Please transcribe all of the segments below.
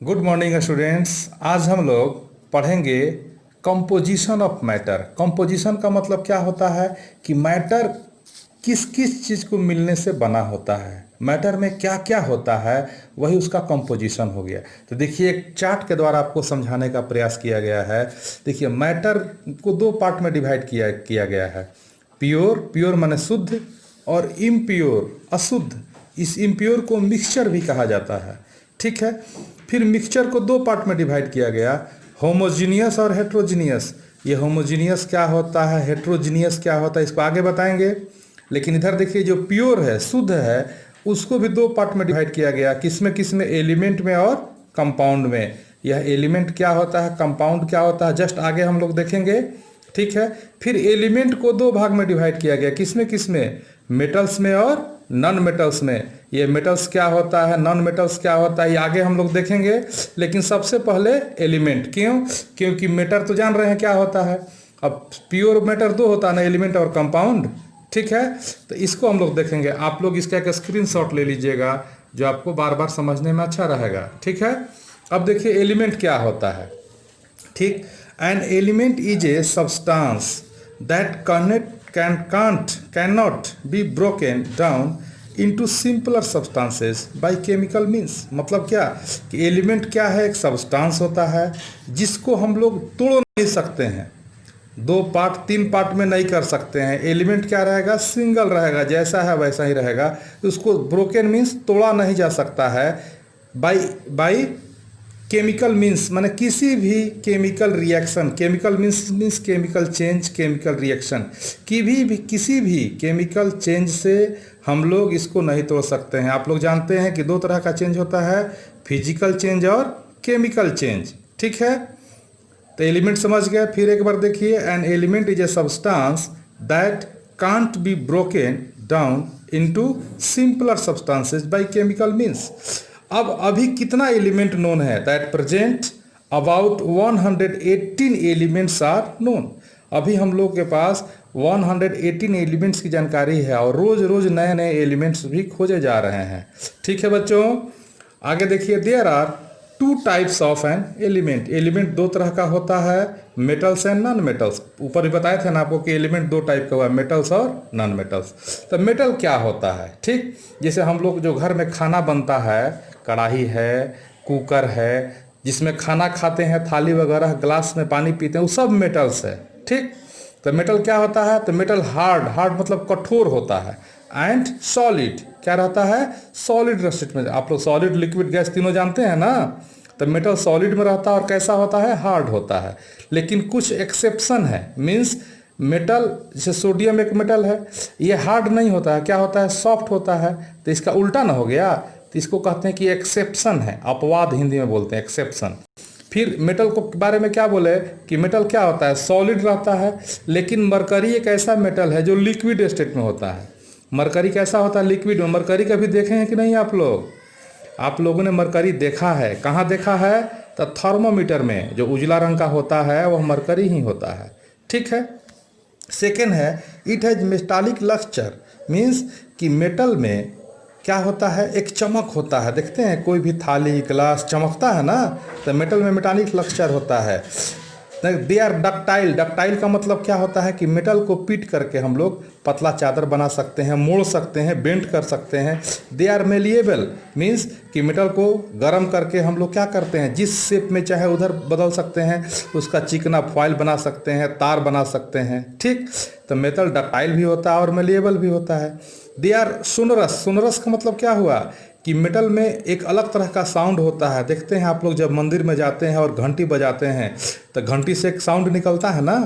Good morning students. आज हम लोग पढ़ेंगे कंपोजिशन ऑफ मैटर। कंपोजिशन का मतलब क्या होता है कि मैटर किस किस चीज़ को मिलने से बना होता है, मैटर में क्या क्या होता है, वही उसका कंपोजिशन हो गया। तो देखिए, एक चार्ट के द्वारा आपको समझाने का प्रयास किया गया है। देखिए, मैटर को दो पार्ट में डिवाइड किया गया है। प्योर, प्योर माने शुद्ध, और इम्प्योर अशुद्ध। इस इम्प्योर को मिक्सचर भी कहा जाता है। ठीक है। फिर मिक्सचर को दो पार्ट में डिवाइड किया गया, होमोजीनियस और हेट्रोजीनियस। ये होमोजीनियस क्या होता है, हेट्रोजीनियस क्या होता है, इसको आगे बताएंगे। लेकिन इधर देखिए, जो प्योर है, शुद्ध है, उसको भी दो पार्ट में डिवाइड किया गया। किसमें किसमें? एलिमेंट में और कंपाउंड में। यह एलिमेंट क्या होता है, कंपाउंड क्या होता है, जस्ट आगे हम लोग देखेंगे। ठीक है। फिर एलिमेंट को दो भाग में डिवाइड किया गया। किसमें किसमें? मेटल्स में और नॉन मेटल्स में। ये मेटल्स क्या होता है, नॉन मेटल्स क्या होता है, ये आगे हम लोग देखेंगे। लेकिन सबसे पहले एलिमेंट। क्यों? क्योंकि मेटर तो जान रहे हैं क्या होता है। अब प्योर मैटर दो होता है ना, एलिमेंट और कंपाउंड। ठीक है। तो इसको हम लोग देखेंगे। आप लोग इसका एक स्क्रीनशॉट ले लीजिएगा, जो आपको बार बार समझने में अच्छा रहेगा। ठीक है। अब देखिए, एलिमेंट क्या होता है। ठीक। N element is a substance that cannot be broken down into simpler substances by chemical means। मतलब क्या कि एलिमेंट क्या है? एक सब्सटेंस होता है जिसको हम लोग तोड़ नहीं सकते हैं, दो पार्ट तीन पार्ट में नहीं कर सकते हैं। एलिमेंट क्या रहेगा? सिंगल रहेगा, जैसा है वैसा ही रहेगा। उसको ब्रोकन मीन्स तोड़ा नहीं जा सकता है। बाई केमिकल मीन्स माने किसी भी chemical reaction, chemical means chemical change, chemical reaction की भी किसी भी केमिकल चेंज से हम लोग इसको नहीं तोड़ सकते हैं। आप लोग जानते हैं कि दो तरह का चेंज होता है, फिजिकल चेंज और केमिकल चेंज। ठीक है। तो एलिमेंट समझ गए। फिर एक बार देखिए, an element is a substance that can't be broken down into simpler substances by chemical means. अब अभी कितना एलिमेंट नोन है? That present about 118 elements are known. अभी हम लोग के पास 118 एलिमेंट्स की जानकारी है, और रोज रोज नए नए एलिमेंट्स भी खोजे जा रहे हैं। ठीक है बच्चों, आगे देखिए। There are two types of an element. Element दो तरह का होता है, मेटल्स एंड नॉन मेटल्स। ऊपर भी बताए थे ना आपको कि एलिमेंट दो टाइप का हुआ है, मेटल्स और नॉन मेटल्स। तो मेटल क्या होता है? ठीक, जैसे हम लोग जो घर में खाना बनता है, कढ़ाई है, कुकर है, जिसमें खाना खाते हैं, थाली वगैरह, ग्लास में पानी पीते हैं, वो सब मेटल्स है। ठीक। तो मेटल क्या होता है? तो मेटल हार्ड मतलब कठोर होता है, एंड सॉलिड क्या रहता है? सॉलिड स्टेट में। आप लोग सॉलिड, लिक्विड, गैस तीनों जानते हैं ना। तो मेटल सॉलिड में रहता है और कैसा होता है? हार्ड होता है। लेकिन कुछ एक्सेप्शन है, मीन्स मेटल जैसे सोडियम एक मेटल है, ये हार्ड नहीं होता है, क्या होता है? सॉफ्ट होता है। तो इसका उल्टा ना हो गया, तो इसको कहते हैं कि एक्सेप्शन है, अपवाद हिंदी में बोलते हैं, एक्सेप्शन। फिर मेटल को बारे में क्या बोले कि मेटल क्या होता है? सॉलिड रहता है। लेकिन मरकरी एक ऐसा मेटल है जो लिक्विड स्टेट में होता है। मरकरी कैसा होता है? लिक्विड में। मरकरी कभी देखे हैं कि नहीं आप लोग? आप लोगों ने मरकरी देखा है? कहाँ देखा है? तो थर्मोमीटर में जो उजला रंग का होता है वह मरकरी ही होता है। ठीक है। सेकेंड है, इट हैज मेटालिक लक्चर, मीन्स कि मेटल में क्या होता है? एक चमक होता है। देखते हैं कोई भी थाली, ग्लास चमकता है ना, तो मेटल में मेटालिक लक्चर होता है। They are ductile. डक्टाइल का मतलब क्या होता है कि मेटल को पीट करके हम लोग पतला चादर बना सकते हैं, मोड़ सकते हैं, बेंड कर सकते हैं। दे आर मेलिएबल, मीन्स कि मेटल को गर्म करके हम लोग क्या करते हैं? जिस शेप में चाहे उधर बदल सकते हैं, उसका चिकना फॉइल बना सकते हैं, तार बना सकते हैं। ठीक। तो मेटल डक्टाइल भी होता है और मेलिएबल भी होता है। They are sonorous. सोनरस का मतलब क्या हुआ कि मेटल में एक अलग तरह का साउंड होता है। देखते हैं आप लोग जब मंदिर में जाते हैं और घंटी बजाते हैं, तो घंटी से एक साउंड निकलता है ना।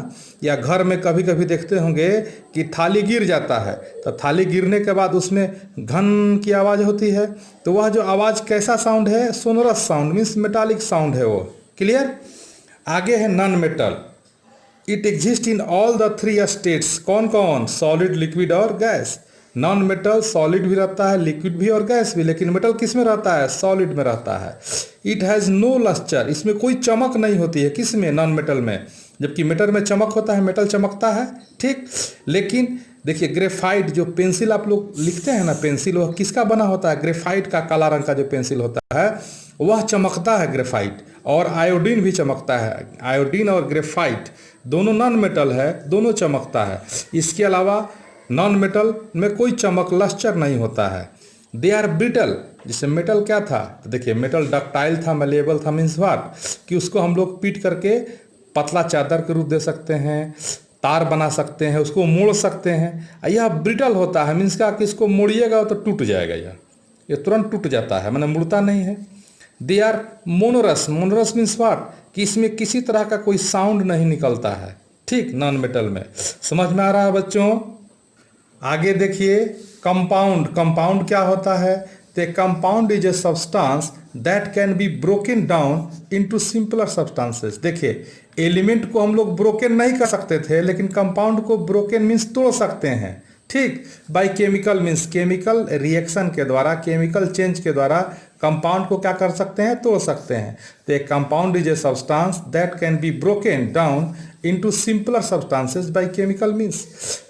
या घर में कभी कभी देखते होंगे कि थाली गिर जाता है, तो थाली गिरने के बाद उसमें घन की आवाज़ होती है। तो वह जो आवाज़ कैसा साउंड है? Sonorous sound, means metallic sound है वो। क्लियर। आगे है non metal. It exist in all the three states. कौन कौन? सॉलिड, लिक्विड और गैस। नॉन मेटल सॉलिड भी रहता है, लिक्विड भी और गैस भी। लेकिन मेटल किस में रहता है? सॉलिड में रहता है। It has no lustre. इसमें कोई चमक नहीं होती है। किस में? नॉन मेटल में। जबकि मेटल में चमक होता है, मेटल चमकता है। ठीक। लेकिन देखिए ग्रेफाइट जो पेंसिल आप लोग लिखते हैं ना, पेंसिल वह किसका बना होता है? ग्रेफाइट का, काला रंग का जो पेंसिल होता है वह चमकता है ग्रेफाइट। और आयोडीन भी चमकता है। आयोडीन और ग्रेफाइट दोनों नॉन मेटल है, दोनों चमकता है। इसके अलावा नॉन मेटल में कोई चमक लस्टर नहीं होता है। They are brittle. जैसे मेटल क्या था, तो देखिए मेटल डक्टाइल था, मलेबल था, मीन्स व्हाट कि उसको हम लोग पीट करके पतला चादर के रूप दे सकते हैं, तार बना सकते हैं, उसको मोड़ सकते हैं। यह ब्रिटल होता है, मीन्स क्या कि इसको मोड़िएगा तो टूट जाएगा, यह तुरंत टूट जाता है, मैंने मुड़ता नहीं है। दे आर मोनोरस। मोनोरस मीन्स व्हाट कि इसमें किसी तरह का कोई साउंड नहीं निकलता है, ठीक, नॉन मेटल में। समझ में आ रहा है बच्चों? आगे देखिए कंपाउंड। कंपाउंड क्या होता है? तो compound is a substance that can be broken down into simpler substances. देखिए एलिमेंट को हम लोग ब्रोकन नहीं कर सकते थे, लेकिन कंपाउंड को ब्रोकन मीन्स तोड़ सकते हैं, ठीक, bye chemical means chemical reaction के द्वारा, केमिकल चेंज के द्वारा कंपाउंड को क्या कर सकते हैं? तोड़ सकते हैं। तो एक compound is a substance that can be broken down into simpler substances by chemical means.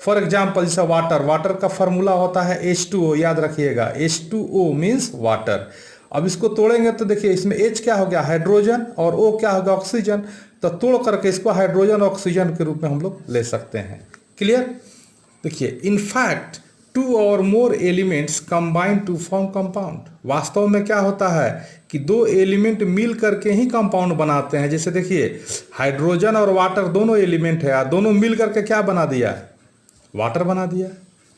For example जैसे वाटर, वाटर का फार्मूला होता है H2O, याद रखिएगा, H2O मीन्स वाटर। अब इसको तोड़ेंगे तो देखिए इसमें H क्या हो गया? हाइड्रोजन, और O क्या होगा? ऑक्सीजन। तो तोड़ करके इसको हाइड्रोजन ऑक्सीजन के रूप में हम लोग ले सकते हैं। क्लियर? देखिए in fact two or more elements combine to form compound. वास्तव में क्या होता है कि दो एलिमेंट मिल करके ही कंपाउंड बनाते हैं। जैसे देखिए हाइड्रोजन और वाटर दोनों एलिमेंट है, दोनों मिल करके क्या बना दिया? वाटर बना दिया,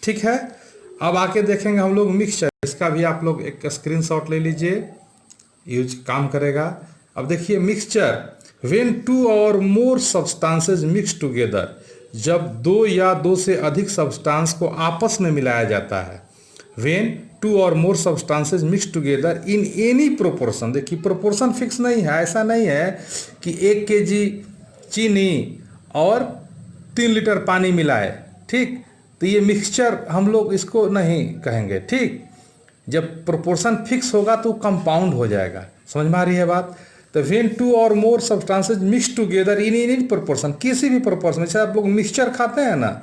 ठीक है। अब आके देखेंगे हम लोग मिक्सचर। इसका भी आप लोग एक स्क्रीनशॉट ले लीजिए, यूज काम करेगा। अब देखिए mixture, when two or more substances mix together, जब दो या दो से अधिक सब्सटेंस को आपस में मिलाया जाता है। When two or more substances mix together in any proportion. देखिए प्रोपोर्शन फिक्स नहीं है, ऐसा नहीं है कि 1 kg चीनी और 3 लीटर पानी मिलाए, ठीक, तो ये मिक्सचर हम लोग इसको नहीं कहेंगे, ठीक। जब प्रोपोर्शन फिक्स होगा तो कंपाउंड हो जाएगा। समझ में आ रही है बात? तो when two or more substances mix together in in proportion, किसी भी प्रोपोर्शन। जैसे आप लोग मिक्सचर खाते हैं ना,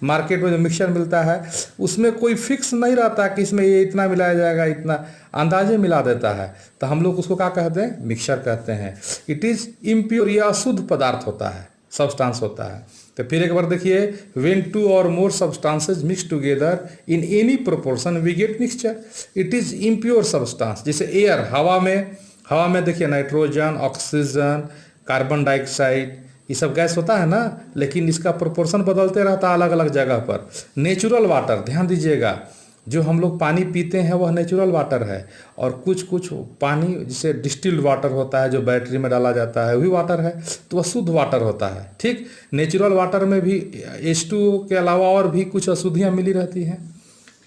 मार्केट में जो मिक्सचर मिलता है उसमें कोई फिक्स नहीं रहता कि इसमें ये इतना मिलाया जाएगा, इतना अंदाजे मिला देता है, तो हम लोग उसको क्या कहते हैं? मिक्सचर कहते हैं। इट इज इम्प्योर, या अशुद्ध पदार्थ होता है, सब्सटेंस होता है। तो फिर एक बार देखिए, when two or more substances mix together in any proportion we get mixture. It is impure substance. जैसे एयर, हवा में देखिए नाइट्रोजन, ऑक्सीजन, कार्बन डाइऑक्साइड, ये सब गैस होता है ना, लेकिन इसका प्रोपोर्शन बदलते रहता है अलग अलग जगह पर। नेचुरल वाटर, ध्यान दीजिएगा, जो हम लोग पानी पीते हैं वह नेचुरल वाटर है, और कुछ कुछ पानी जिसे डिस्टिल्ड वाटर होता है जो बैटरी में डाला जाता है वही वाटर है, तो वह शुद्ध वाटर होता है, ठीक। नेचुरल वाटर में भी H2O के अलावा और भी कुछ अशुद्धियाँ मिली रहती हैं।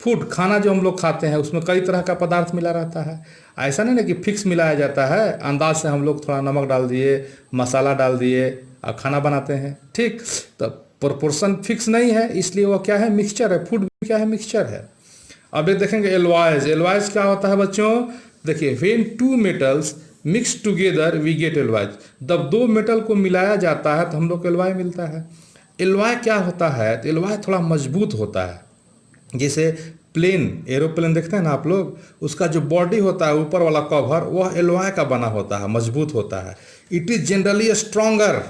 फूड, खाना जो हम लोग खाते हैं उसमें कई तरह का पदार्थ मिला रहता है। ऐसा नहीं ना कि फिक्स मिलाया जाता है, अंदाज से हम लोग थोड़ा नमक डाल दिए, मसाला डाल दिए और खाना बनाते हैं, ठीक। तो प्रोपोर्शन फिक्स नहीं है, इसलिए वो क्या है? मिक्सचर है। फूड भी क्या है? मिक्सचर है। अब ये देखेंगे एलॉयज। एलॉयज क्या होता है बच्चों? देखिए when two metals mix together we get alloys. जब दो मेटल को मिलाया जाता है तो हम लोग को एलॉय मिलता है। एलॉय क्या होता है? तो एलॉय थोड़ा मजबूत होता है। जैसे प्लेन, एरोप्लेन देखते हैं ना आप लोग, उसका जो बॉडी होता है ऊपर वाला कवर, वह एलॉय का बना होता है, मजबूत होता है। इट इज जनरली स्ट्रॉन्गर,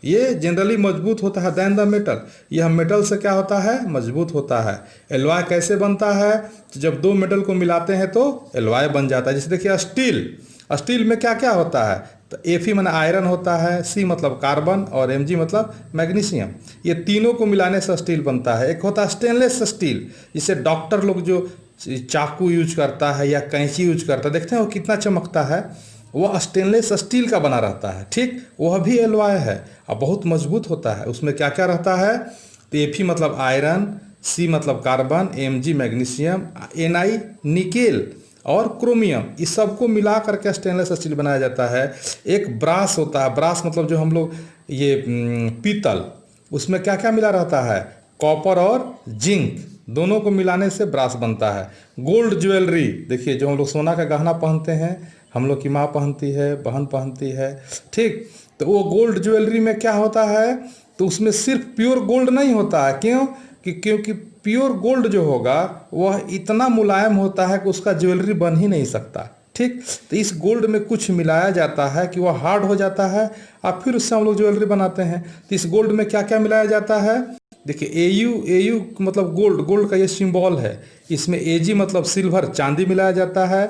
ये जनरली मजबूत होता है दैन द मेटल। यह मेटल से क्या होता है? मजबूत होता है। एलॉय कैसे बनता है? तो जब दो मेटल को मिलाते हैं तो एलॉय बन जाता है। जैसे देखिए स्टील, स्टील में क्या क्या होता है? तो Fe माने आयरन होता है, C मतलब कार्बन, और Mg मतलब मैग्नीशियम। ये तीनों को मिलाने से स्टील बनता है। एक होता है स्टेनलेस स्टील, जिसे डॉक्टर लोग जो चाकू यूज करता है या कैंची यूज करता है, देखते हैं वो कितना चमकता है, वह स्टेनलेस स्टील का बना रहता है, ठीक। वह भी एलॉय है और बहुत मजबूत होता है। उसमें क्या क्या रहता है? तो Fe मतलब आयरन, C मतलब carbon, Mg magnesium, Ni nickel और क्रोमियम, इस सबको मिला करके स्टेनलेस स्टील बनाया जाता है। एक ब्रास होता है, ब्रास मतलब जो हम लोग ये पीतल, उसमें क्या क्या मिला रहता है? कॉपर और जिंक, दोनों को मिलाने से ब्रास बनता है। गोल्ड ज्वेलरी, देखिए जो हम लोग सोना का गहना पहनते हैं, हम लोग की माँ पहनती है, बहन पहनती है, ठीक। तो वो गोल्ड ज्वेलरी में क्या होता है? तो उसमें सिर्फ प्योर गोल्ड नहीं होता है। क्यों? क्योंकि प्योर गोल्ड जो होगा वह इतना मुलायम होता है कि उसका ज्वेलरी बन ही नहीं सकता। ठीक, तो इस गोल्ड में कुछ मिलाया जाता है कि वह हार्ड हो जाता है और फिर उससे हम लोग ज्वेलरी बनाते हैं। तो इस गोल्ड में क्या क्या मिलाया जाता है? देखिए, एयू मतलब गोल्ड, गोल्ड का ये सिंबल है। इसमें एजी मतलब सिल्वर, चांदी मिलाया जाता है।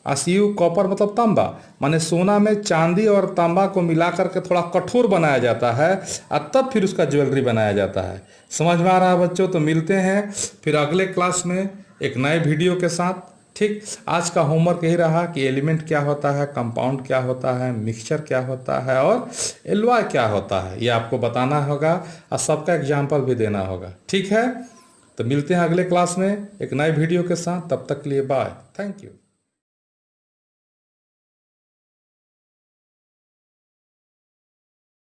आसीयू कॉपर मतलब तांबा, माने सोना में चांदी और तांबा को मिला करके थोड़ा कठोर बनाया जाता है और तब फिर उसका ज्वेलरी बनाया जाता है। समझ में आ रहा है बच्चों? तो मिलते हैं फिर अगले क्लास में एक नए वीडियो के साथ। ठीक, आज का होमवर्क यही रहा कि एलिमेंट क्या होता है, कंपाउंड क्या होता है, मिक्सचर क्या होता है और एलॉय क्या होता है, ये आपको बताना होगा और सबका एग्जाम्पल भी देना होगा। ठीक है, तो मिलते हैं अगले क्लास में एक नए वीडियो के साथ। तब तक के लिए बाय, थैंक यू।